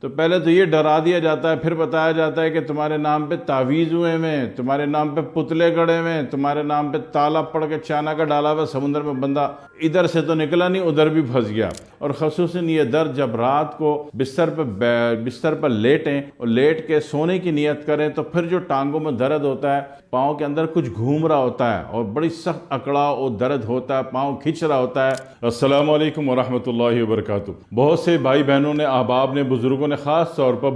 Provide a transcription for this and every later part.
तो पहले तो ये डरा दिया जाता है, फिर बताया जाता है कि तुम्हारे नाम पे तावीज़ हुए में, तुम्हारे नाम पे पुतले गड़े में, तुम्हारे नाम पे ताला पड़ के चाना का डाला हुआ समुद्र में बंदा इधर से तो निकला नहीं, उधर भी फंस गया। और ख़ुसूसन ये दर्द जब रात को बिस्तर पर लेटें और लेट के सोने की नियत करें तो फिर जो टांगों में दर्द होता है, पाँव के अंदर कुछ घूम रहा होता है और बड़ी सख्त अकड़ाव और दर्द होता है, पाँव खिंच रहा होता है। अस्सलामु अलैकुम वरहमतुल्लाहि वबरकातुहू। बहुत से भाई बहनों ने, अहबाब ने, बुजुर्गों ने, ख़ास तौर पर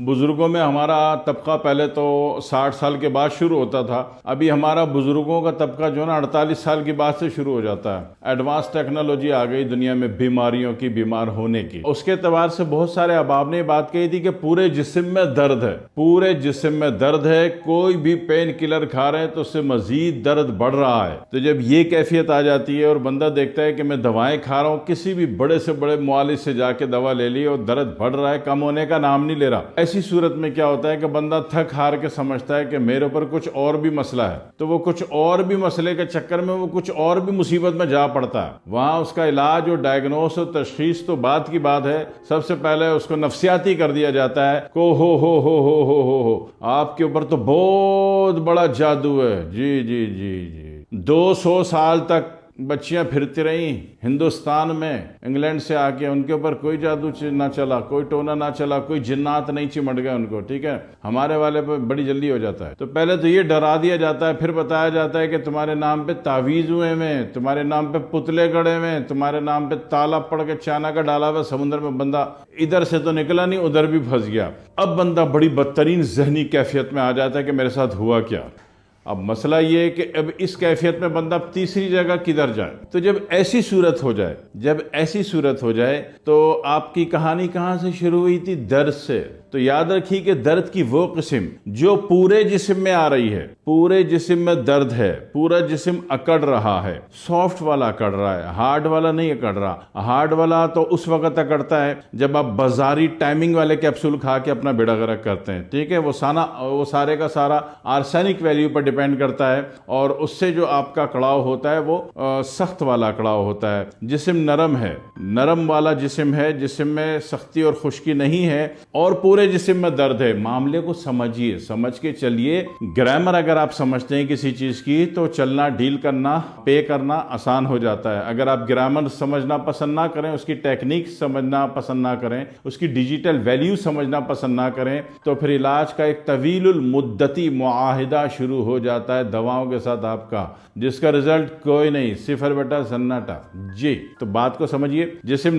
बुजुर्गों में हमारा तबका पहले तो 60 साल के बाद शुरू होता था। अभी हमारा बुजुर्गों का तबका जो ना 48 साल के बाद से शुरू हो जाता है। एडवांस टेक्नोलॉजी आ गई दुनिया में बीमारियों की, बीमार होने की। उसके एतबार से बहुत सारे अहबाब ने बात कही थी कि पूरे जिस्म में दर्द है, पूरे जिस्म में दर्द है, कोई भी पेन किलर खा रहे हैं तो उससे मजीद दर्द बढ़ रहा है। तो जब ये कैफियत आ जाती है और बंदा देखता है कि मैं दवाएं खा रहा हूँ, किसी भी बड़े से बड़े मुआलिज से जाके दवा ले ली और दर्द बढ़ रहा है, कम होने का नाम नहीं ले रहा, ऐसी सूरत में क्या होता है कि बंदा थक हार के समझता है कि मेरे ऊपर कुछ और भी मसला है। तो वो कुछ और भी मसले के चक्कर में वो कुछ और भी मुसीबत में जा पड़ता है। वहां उसका इलाज और डायग्नोस और तशखीस तो बात की बात है, सबसे पहले उसको नफ्सियाती कर दिया जाता है को हो आपके ऊपर तो बहुत बड़ा जादू है। जी जी जी जी 200 साल तक बच्चियां फिरती रही हिंदुस्तान में, इंग्लैंड से आके, उनके ऊपर कोई जादू ना चला, कोई टोना ना चला, कोई जिन्नात नहीं चिमट गए उनको। ठीक है, हमारे वाले पे बड़ी जल्दी हो जाता है। तो पहले तो ये डरा दिया जाता है, फिर बताया जाता है कि तुम्हारे नाम पे तावीज़ हुए में, तुम्हारे नाम पे पुतले गड़े में, तुम्हारे नाम पे ताला पड़ के चाना का डाला हुआ समुद्र में बंदा इधर से तो निकला नहीं, उधर भी फंस गया। अब बंदा बड़ी बदतरीन जहनी कैफियत में आ जाता है कि मेरे साथ हुआ क्या। अब मसला ये है कि अब इस कैफियत में बंदा तीसरी जगह किधर जाए। तो जब ऐसी सूरत हो जाए तो आपकी कहानी कहाँ से शुरू हुई थी? दर्द से। तो याद रखिए कि दर्द की वो किस्म जो पूरे जिस्म में आ रही है, पूरे जिस्म में दर्द है, पूरा जिस्म अकड़ रहा है, सॉफ्ट वाला अकड़ रहा है, हार्ड वाला नहीं अकड़ रहा। हार्ड वाला तो उस वक्त अकड़ता है जब आप बाजारी टाइमिंग वाले कैप्सूल खा के अपना बेड़ा गर्क करते हैं। ठीक है, वो सारे का सारा आर्सेनिक वैल्यू पर डिपेंड करता है और उससे जो आपका कड़ाव होता है वो सख्त वाला कड़ाव होता है। जिस्म नरम है, नरम वाला जिस्म है, जिस्म में सख्ती और खुश्की नहीं है और पूरे जिस्म में दर्द है। मामले को समझिए, समझ के चलिए। ग्रामर अगर आप समझते हैं किसी चीज की तो चलना, डील करना, पे करना आसान हो जाता है। अगर आप ग्रामर समझना पसंद ना करें, उसकी टेक्निक समझना पसंद ना करें, उसकी डिजिटल वैल्यू समझना पसंद ना करें, तो फिर इलाज का एक तवीलुल मुद्दती मुआहिदा शुरू हो जाता है दवाओं के साथ आपका, जिसका रिजल्ट कोई नहीं, 0 जी। तो बात को समझिए, जिस्म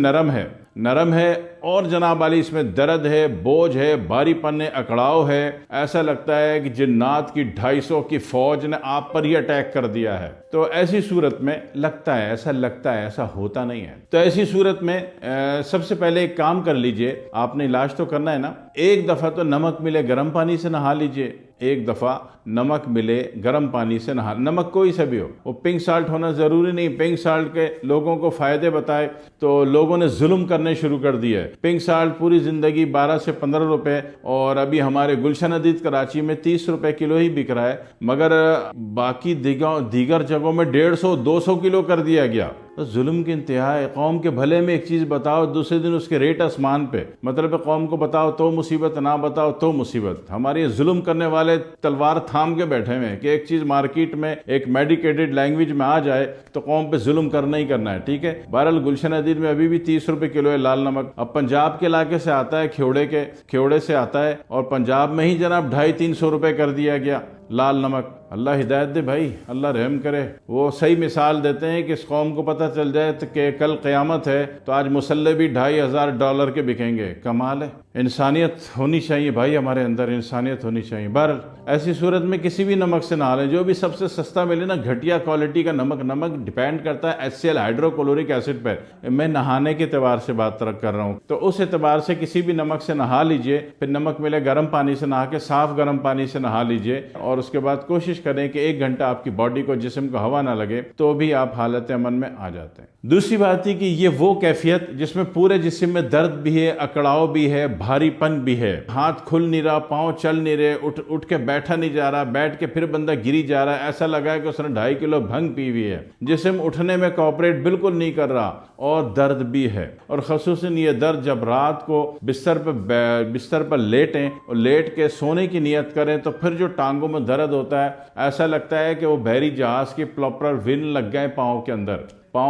नरम है और जनाब वाली इसमें दर्द है, बोझ है, भारीपन है, अकड़ाव है। ऐसा लगता है कि जिन्नात की 250 की फौज ने आप पर ही अटैक कर दिया है। तो ऐसी सूरत में ऐसा लगता है, ऐसा होता नहीं है। तो ऐसी सूरत में सबसे पहले एक काम कर लीजिए, आपने इलाज तो करना है ना। एक दफा तो नमक मिले गर्म पानी से नहा लीजिए, एक दफा नमक मिले गर्म पानी से नहा। नमक कोई सा भी हो, वो पिंक साल्ट होना जरूरी नहीं। पिंक साल्ट के लोगों को फायदे बताए तो लोगों ने जुल्म करने शुरू कर दिए। पिंक साल्ट पूरी जिंदगी 12 से 15 रुपए और अभी हमारे गुलशन अदीद कराची में 30 रुपए किलो ही बिक रहा है, मगर बाकी दीगर जगहों में 150-200 किलो कर दिया गया। तो जुल्म की इंतहा है। कौम के भले में एक चीज बताओ, दूसरे दिन उसके रेट आसमान पे। मतलब कौम को बताओ तो मुसीबत, ना बताओ तो मुसीबत। हमारे जुल्म करने वाले तलवार थाम के बैठे हुए हैं कि एक चीज मार्केट में एक मेडिकेटेड लैंग्वेज में आ जाए तो कौम पे जुल्म करना ही करना है। ठीक है, बहरहाल गुलशन अदीद में अभी भी 30 रुपए किलो है लाल नमक। अब पंजाब के इलाके से आता है, खेवड़े से आता है और पंजाब में ही जनाब 250-300 रुपए कर दिया गया लाल नमक। अल्लाह हिदायत दे भाई, अल्लाह रहम करे। वो सही मिसाल देते हैं कि इस कौम को पता चल जाए तो कि कल क़यामत है तो आज मुसल्ले भी $2500 के बिकेंगे। कमाल है। इंसानियत होनी चाहिए भाई, हमारे अंदर इंसानियत होनी चाहिए। बहरहाल ऐसी सूरत में किसी भी नमक से नहा लें, जो भी सबसे सस्ता मिले ना, घटिया क्वालिटी का नमक डिपेंड करता है HCl हाइड्रोक्लोरिक एसिड पर। मैं नहाने के एतबार से बात कर रहा हूँ, तो उस एतबार से किसी भी नमक से नहा लीजिए। फिर नमक मिले गर्म पानी से नहा के, साफ गर्म पानी से नहा लीजिए और उसके बाद कोशिश करें कि 1 घंटा आपकी बॉडी को, जिस्म को हवा ना लगे, तो भी आप हालत अमन में आ जाते हैं। दूसरी बात है कि ये वो कैफियत जिसमें पूरे जिस्म में दर्द भी है, अकड़ाव भी है, भारीपन भी है, हाथ खुल नहीं रहा, पाँव चल नहीं रहे, उठ के बैठा नहीं जा रहा, बैठ के फिर बंदा गिरी जा रहा है, ऐसा लगा है कि उसने 2.5 किलो भंग पी हुई है, जिस्म उठने में कोऑपरेट बिल्कुल नहीं कर रहा, और दर्द भी है। और ख़ुसूसन ये दर्द जब रात को बिस्तर पर लेटें और लेट के सोने की नियत करें तो फिर जो टांगों में दर्द होता है, ऐसा लगता है कि वो बहरी जहाज की प्रॉपर विन लग गए पाँव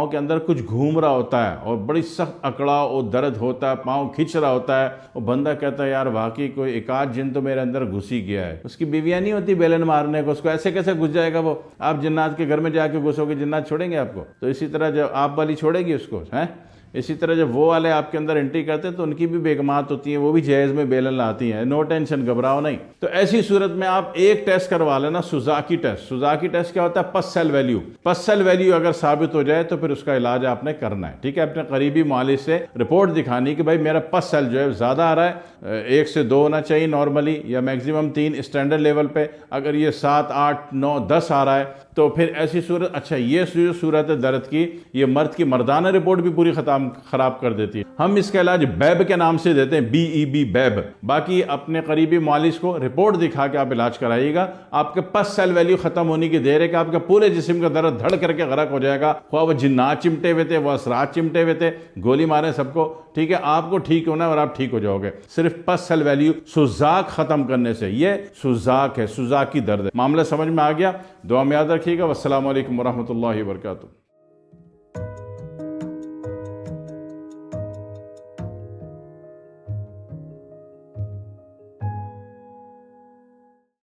के अंदर कुछ घूम रहा होता है और बड़ी सख्त अकड़ा और दर्द होता है, पाँव खिंच रहा होता है, और बंदा कहता है यार वाकई कोई एकाध जिन तो मेरे अंदर घुस ही गया है। उसकी बीवियाँ नहीं होती बेलन मारने को, उसको ऐसे कैसे घुस जाएगा वो? आप जिन्नात के घर में जाके घुसोगे, जिन्नात छोड़ेंगे आपको? तो इसी तरह जब आप वाली छोड़ेगी उसको, हैं? इसी तरह जब वो वाले आपके अंदर एंट्री करते हैं तो उनकी भी बेगमात होती है, वो भी जहेज में बेलन लाती हैं। नो टेंशन, घबराओ नहीं। तो ऐसी सूरत में आप एक टेस्ट करवा लेना, सुजाकी टेस्ट। सुजाकी टेस्ट क्या होता है? पस सेल वैल्यू। पस सेल वैल्यू अगर साबित हो जाए तो फिर उसका इलाज आपने करना है, ठीक है? अपने करीबी मालिक से रिपोर्ट दिखानी कि भाई मेरा पस सेल जो है ज़्यादा आ रहा है, 1 से 2 होना चाहिए नॉर्मली, या मैक्सिमम 3 स्टैंडर्ड लेवल पे। अगर ये 7, 8, 9, 10 आ रहा है तो फिर ऐसी सूरत, अच्छा ये सूरत है दर्द की, ये मर्द की मर्दाना रिपोर्ट भी पूरी खराब कर देती है। हम इसका इलाज बैब के नाम से देते हैं, BEB, बैब। बाकी अपने करीबी मालिश को रिपोर्ट दिखा के आप इलाज कराइएगा। आपके पस सेल वैल्यू खत्म होने की देर है कि आपके पूरे जिस्म का दर्द धड़ करके गरक हो जाएगा। वो जिन्नात चिमटे हुए थे, वो असरात चिमटे हुए थे, गोली मारे सबको, ठीक है? आपको ठीक होना है और आप ठीक हो जाओगे सिर्फ पस सेल वैल्यू सुजाक खत्म करने से। ये सुजाक है, सुजाकी दर्द है। मामला समझ में आ गया? दुआ में याद रखिएगा। वस्सलामु अलैकुम वरहमतुल्लाहि वबरकातुहू।